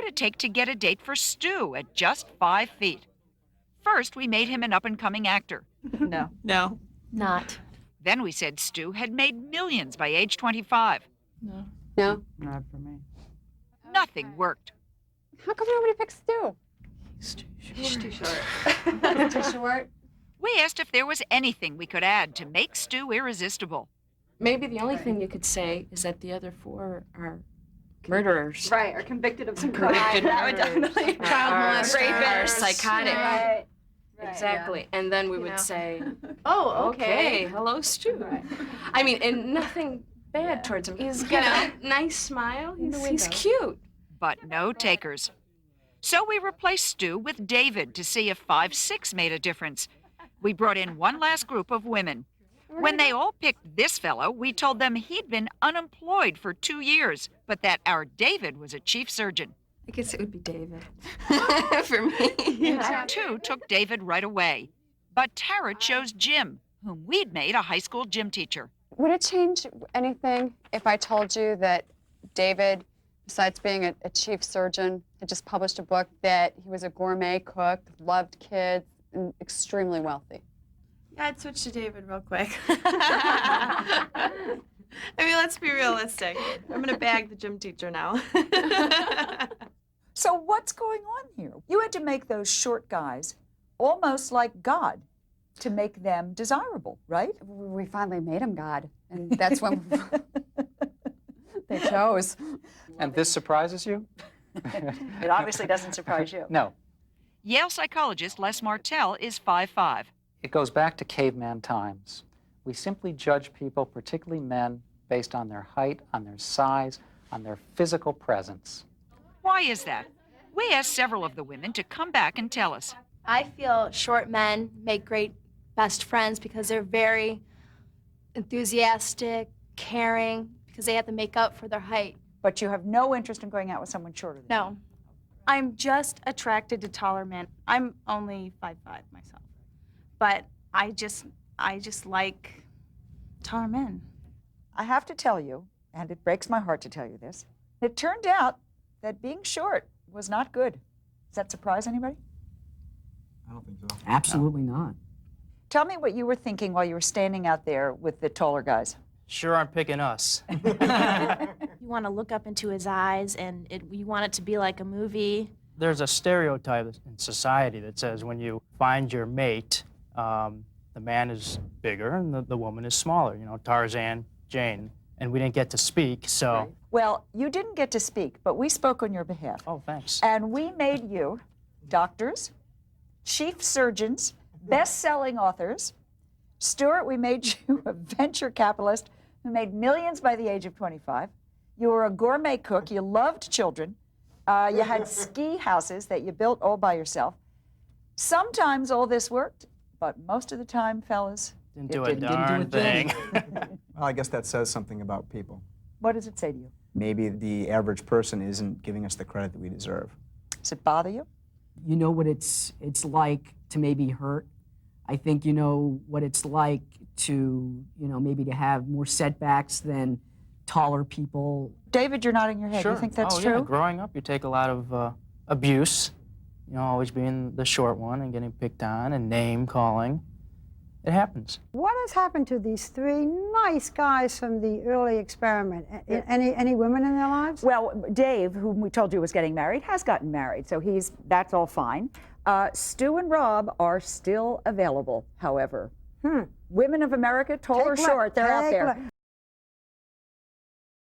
would it take to get a date for Stu at just 5 feet? First, we made him an up-and-coming actor. No. No. Not. Then we said Stu had made millions by age 25. No. No. Not for me. Nothing worked. How come nobody picks Stu? He's too short. Too short? We asked if there was anything we could add to make Stu irresistible. Maybe the only thing you could say is that the other four are murderers. Right, or convicted of some crime. Convicted That would murderers. definitely. Child Rapists. molesters. Or psychotic. Right. Right, Exactly. And then we You would know. say, Oh, okay, hello, Stu. Right. I mean, and nothing bad towards him. He's got a nice smile. He's cute. But no takers. So we replaced Stu with David to see if 5'6" made a difference. We brought in one last group of women. When they all picked this fellow, we told them he'd been unemployed for 2 years, but that our David was a chief surgeon. I guess it would be David. For me. Two took David right away. But Tara chose Jim, whom we'd made a high school gym teacher. Would it change anything if I told you that David, besides being a chief surgeon, had just published a book that he was a gourmet cook, loved kids, and extremely wealthy? Yeah, I'd switch to David real quick. I mean, let's be realistic. I'm gonna bag the gym teacher now. So what's going on here? You had to make those short guys almost like God to make them desirable, right? We finally made him God, and that's when they chose. And this surprises you? It obviously doesn't surprise you. No. Yale psychologist Les Martell is 5'5". It goes back to caveman times. We simply judge people, particularly men, based on their height, on their size, on their physical presence. Why is that? We asked several of the women to come back and tell us. I feel short men make great best friends because they're very enthusiastic, caring, because they have to make up for their height. But you have no interest in going out with someone shorter than you. No. I'm just attracted to taller men. I'm only 5'5" myself, but I just like taller men. I have to tell you, and it breaks my heart to tell you this, it turned out that being short was not good. Does that surprise anybody? I don't think so. Absolutely not. Tell me what you were thinking while you were standing out there with the taller guys. Sure aren't picking us. You want to look up into his eyes, and you want it to be like a movie. There's a stereotype in society that says when you find your mate, the man is bigger and the woman is smaller. You know, Tarzan, Jane. And we didn't get to speak, so... Right. Well, you didn't get to speak, but we spoke on your behalf. Oh, thanks. And we made you doctors, chief surgeons, best-selling authors. Stuart, we made you a venture capitalist who made millions by the age of 25. You were a gourmet cook. You loved children. You had ski houses that you built all by yourself. Sometimes all this worked, but most of the time, fellas, Didn't do a darn thing. Well, I guess that says something about people. What does it say to you? Maybe the average person isn't giving us the credit that we deserve. Does it bother you? You know what it's like to maybe hurt. I think you know what it's like to, maybe to have more setbacks than taller people. David, you're nodding your head. Sure. You think that's oh, true? Yeah. Growing up, you take a lot of abuse. Always being the short one and getting picked on and name calling. It happens. What has happened to these three nice guys from the early experiment? Any women in their lives? Well, Dave, whom we told you was getting married, has gotten married, so that's all fine. Stu and Rob are still available, however. Women of America, tall or short, they're out there.